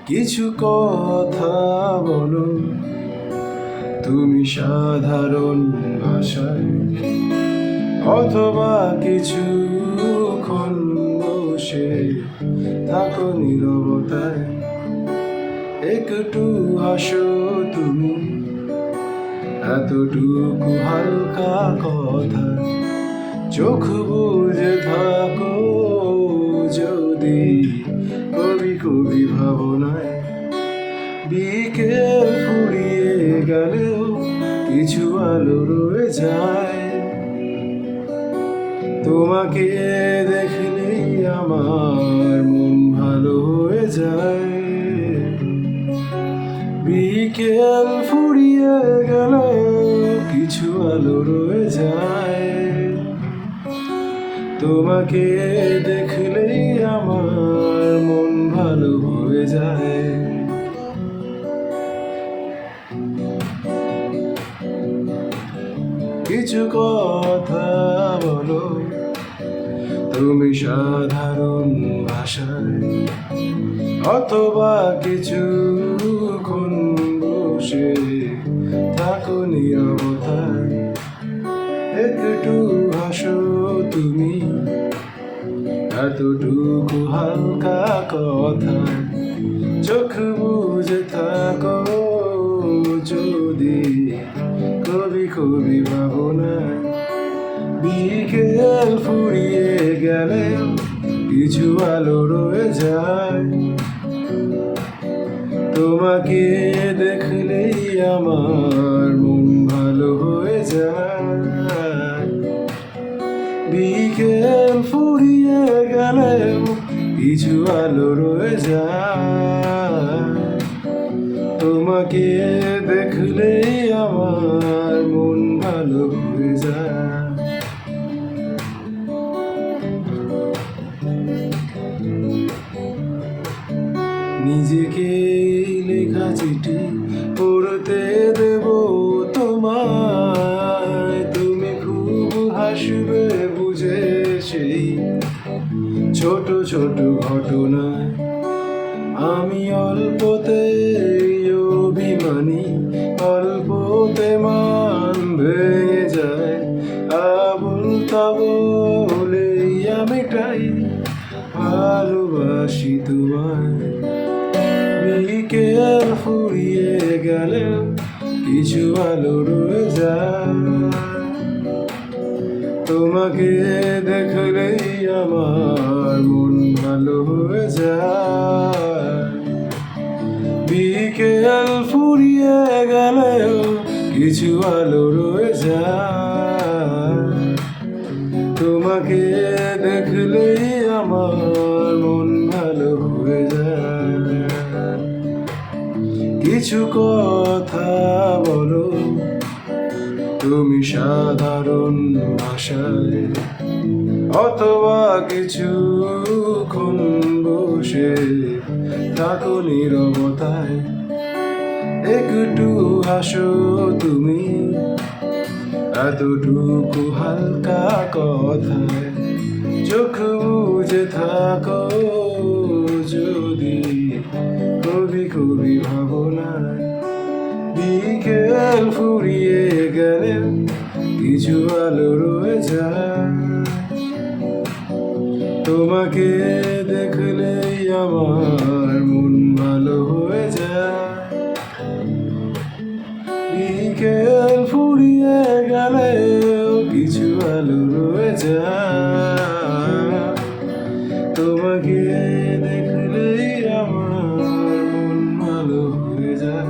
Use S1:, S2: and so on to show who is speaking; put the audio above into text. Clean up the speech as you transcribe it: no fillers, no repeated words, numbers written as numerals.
S1: কিছু কথা বলো তুমি সাধারণ ভাষায়, অথবা কিছুক্ষণ বসে থাকো নীরবতায়। একটু হাসো তুমি, এতটুকু হালকা কথা, চোখ বুজে থাকো যদি কবি কবি ভাবনায়। বিকেল ফুরিয়ে গেলেও কিছু আলো রয়ে যায়, তোমাকে দেখলেই আমার মন ভালো হয়ে যায়। বিকেল ফুরিয়ে গেলেও কিছু আলো রয়ে যায়, তোমাকে দেখলেই আমার মন ভালো হয়ে যায়। কিছু কথা বলো তুমি সাধারণ ভাষায়, অথবা কিছুক্ষণ বসে থাকো নীরবতায়। একটু হাসো তুমি, এতটুকু হালকা কথা, চোখ বুজে থাকো যদি কবি কবি ভাবনায়। বিকেল ফুরিয়ে গেলে কিছু আলো রয়ে যায়, তোমাকে দেখলেই আমার মন ভালো হয়ে যায়। বিকেল ফুরিয়ে গেলেও কিছু আলো রয়ে যায়, তোমাকে দেখলেই আমার মন ভালো হয়ে যায়। নিজেকে লেখা চিঠি পড়তে দেব তোমায়, তুমি খুব হাসবে বুঝে সেই ছোট ছোট ঘটনায়। আমি অল্পতে অভিমানী, অল্পতে মান ভেঙে যায়। আবল তাবলেই আমি তাই ভালোবাসি তোমায়। বিকেল ফুরিয়ে গেলে কিছু আলো রয়ে যায়, তোমাকে দেখলেই আমার মন ভালো হয়ে যায়। বিকেল ফুরিয়ে গেলেও কিছু আলো রয়ে যায়, তোমাকে দেখলেই আমার মন ভালো হয়ে যায়। কিছু কথা বলো তুমি সাধারণ ভাষায়, অথবা কিছুক্ষণ বসে থাকো নীরবতায়। একটু হাসো তুমি, এতটুকু হালকা কথায়, চোখ বুজে থাকো যদি কবি কবি ভাবনায়। বিকেল ফুরিয়ে গেলে কিছু আলো রয়ে যায়, তোমাকে দেখলেই আমার মন ভালো হয়ে যায়। বিকেল ফুরিয়ে গেলেও কিছু আলো রয়ে যায়, তোমাকে দেখলেই আমার মন ভালো হয়ে যায়।